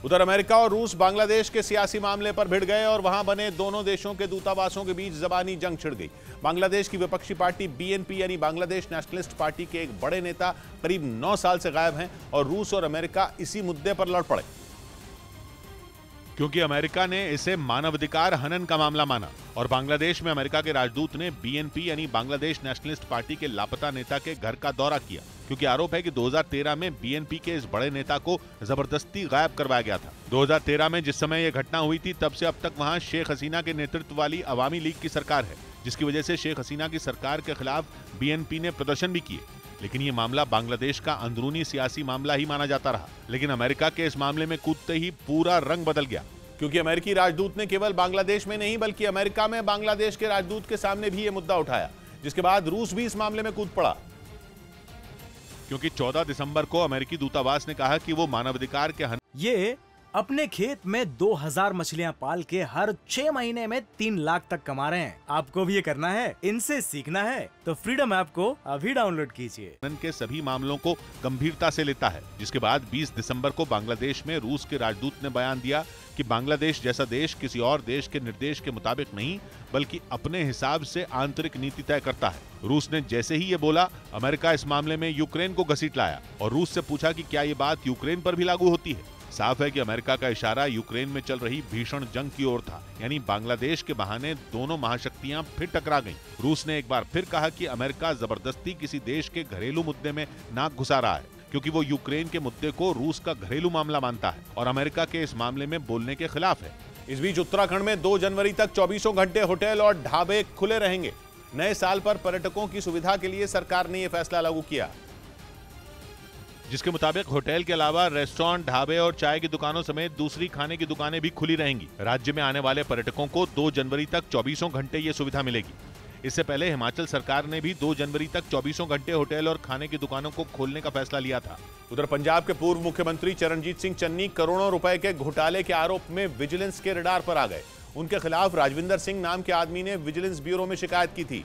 उधर अमेरिका और रूस बांग्लादेश के सियासी मामले पर भिड़ गए और वहां बने दोनों देशों के दूतावासों के बीच जबानी जंग छिड़ गई। बांग्लादेश की विपक्षी पार्टी बीएनपी यानी बांग्लादेश नेशनलिस्ट पार्टी के एक बड़े नेता करीब 9 साल से गायब हैं और रूस और अमेरिका इसी मुद्दे पर लड़ पड़े, क्योंकि अमेरिका ने इसे मानवाधिकार हनन का मामला माना और बांग्लादेश में अमेरिका के राजदूत ने बीएनपी यानी बांग्लादेश नेशनलिस्ट पार्टी के लापता नेता के घर का दौरा किया, क्योंकि आरोप है कि 2013 में बीएनपी के इस बड़े नेता को जबरदस्ती गायब करवाया गया था। 2013 में जिस समय यह घटना हुई थी तब से अब तक वहां शेख हसीना के नेतृत्व वाली अवामी लीग की सरकार है, जिसकी वजह से शेख हसीना की सरकार के खिलाफ बीएनपी ने प्रदर्शन भी किए। लेकिन ये मामला बांग्लादेश का अंदरूनी सियासी मामला ही माना जाता रहा। लेकिन अमेरिका के इस मामले में कूदते ही पूरा रंग बदल गया, क्योंकि अमेरिकी राजदूत ने केवल बांग्लादेश में नहीं बल्कि अमेरिका में बांग्लादेश के राजदूत के सामने भी यह मुद्दा उठाया, जिसके बाद रूस भी इस मामले में कूद पड़ा, क्योंकि 14 दिसंबर को अमेरिकी दूतावास ने कहा कि वो मानवाधिकार के ये अपने खेत में 2000 मछलियां पाल के हर 6 महीने में 3 लाख तक कमा रहे हैं। आपको भी ये करना है, इनसे सीखना है तो फ्रीडम ऐप को अभी डाउनलोड कीजिए। के सभी मामलों को गंभीरता से लेता है, जिसके बाद 20 दिसंबर को बांग्लादेश में रूस के राजदूत ने बयान दिया कि बांग्लादेश जैसा देश किसी और देश के निर्देश के मुताबिक नहीं बल्कि अपने हिसाब से आंतरिक नीति तय करता है। रूस ने जैसे ही ये बोला, अमेरिका इस मामले में यूक्रेन को घसीट लाया और रूस से पूछा कि क्या ये बात यूक्रेन पर भी लागू होती है। साफ है कि अमेरिका का इशारा यूक्रेन में चल रही भीषण जंग की ओर था, यानी बांग्लादेश के बहाने दोनों महाशक्तियां फिर टकरा गईं। रूस ने एक बार फिर कहा कि अमेरिका जबरदस्ती किसी देश के घरेलू मुद्दे में नाक घुसा रहा है, क्योंकि वो यूक्रेन के मुद्दे को रूस का घरेलू मामला मानता है और अमेरिका के इस मामले में बोलने के खिलाफ है। इस बीच उत्तराखंड में 2 जनवरी तक 24 घंटे होटल और ढाबे खुले रहेंगे। नए साल पर पर्यटकों की सुविधा के लिए सरकार ने यह फैसला लागू किया, जिसके मुताबिक होटल के अलावा रेस्टोरेंट, ढाबे और चाय की दुकानों समेत दूसरी खाने की दुकानें भी खुली रहेंगी। राज्य में आने वाले पर्यटकों को 2 जनवरी तक 24 घंटे ये सुविधा मिलेगी। इससे पहले हिमाचल सरकार ने भी 2 जनवरी तक 24 घंटे होटल और खाने की दुकानों को खोलने का फैसला लिया था। उधर पंजाब के पूर्व मुख्यमंत्री चरणजीत सिंह चन्नी करोड़ों रुपए के घोटाले के आरोप में विजिलेंस के रडार पर आ गए। उनके खिलाफ राजविंदर सिंह नाम के आदमी ने विजिलेंस ब्यूरो में शिकायत की थी,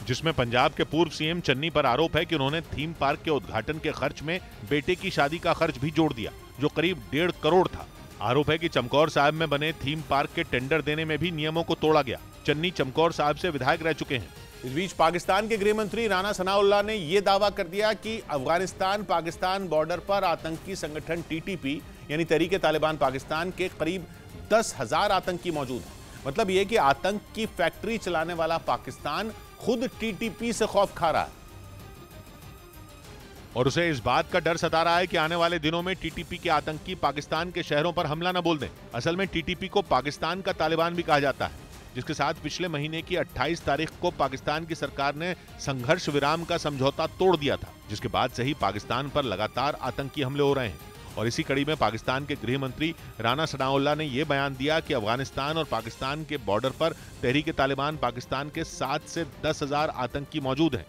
जिसमें पंजाब के पूर्व सीएम चन्नी पर आरोप है कि उन्होंने थीम पार्क के उद्घाटन के खर्च में बेटे की शादी का खर्च भी जोड़ दिया, जो करीब 1.5 करोड़ था। आरोप है कि चमकौर साहब में बने थीम पार्क के टेंडर देने में भी नियमों को तोड़ा गया। चन्नी चमकौर साहब से विधायक रह चुके हैं। इस बीच पाकिस्तान के गृह मंत्री राना सनाउल्लाह ने यह दावा कर दिया कि अफगानिस्तान पाकिस्तान बॉर्डर पर आतंकी संगठन टीटीपी यानी तहरीक तालिबान पाकिस्तान के करीब 10,000 आतंकी मौजूद हैं। मतलब यह कि आतंक की फैक्ट्री चलाने वाला पाकिस्तान खुद टीटीपी से खौफ खा रहा है और उसे इस बात का डर सता रहा है कि आने वाले दिनों में टीटीपी के आतंकी पाकिस्तान के शहरों पर हमला न बोल दें। असल में टीटीपी को पाकिस्तान का तालिबान भी कहा जाता है, जिसके साथ पिछले महीने की 28 तारीख को पाकिस्तान की सरकार ने संघर्ष विराम का समझौता तोड़ दिया था, जिसके बाद से ही पाकिस्तान पर लगातार आतंकी हमले हो रहे हैं। और इसी कड़ी में पाकिस्तान के गृह मंत्री राना सनाउल्लाह ने यह बयान दिया कि अफगानिस्तान और पाकिस्तान के बॉर्डर पर तहरीक तालिबान पाकिस्तान के 7 से 10,000 आतंकी मौजूद हैं।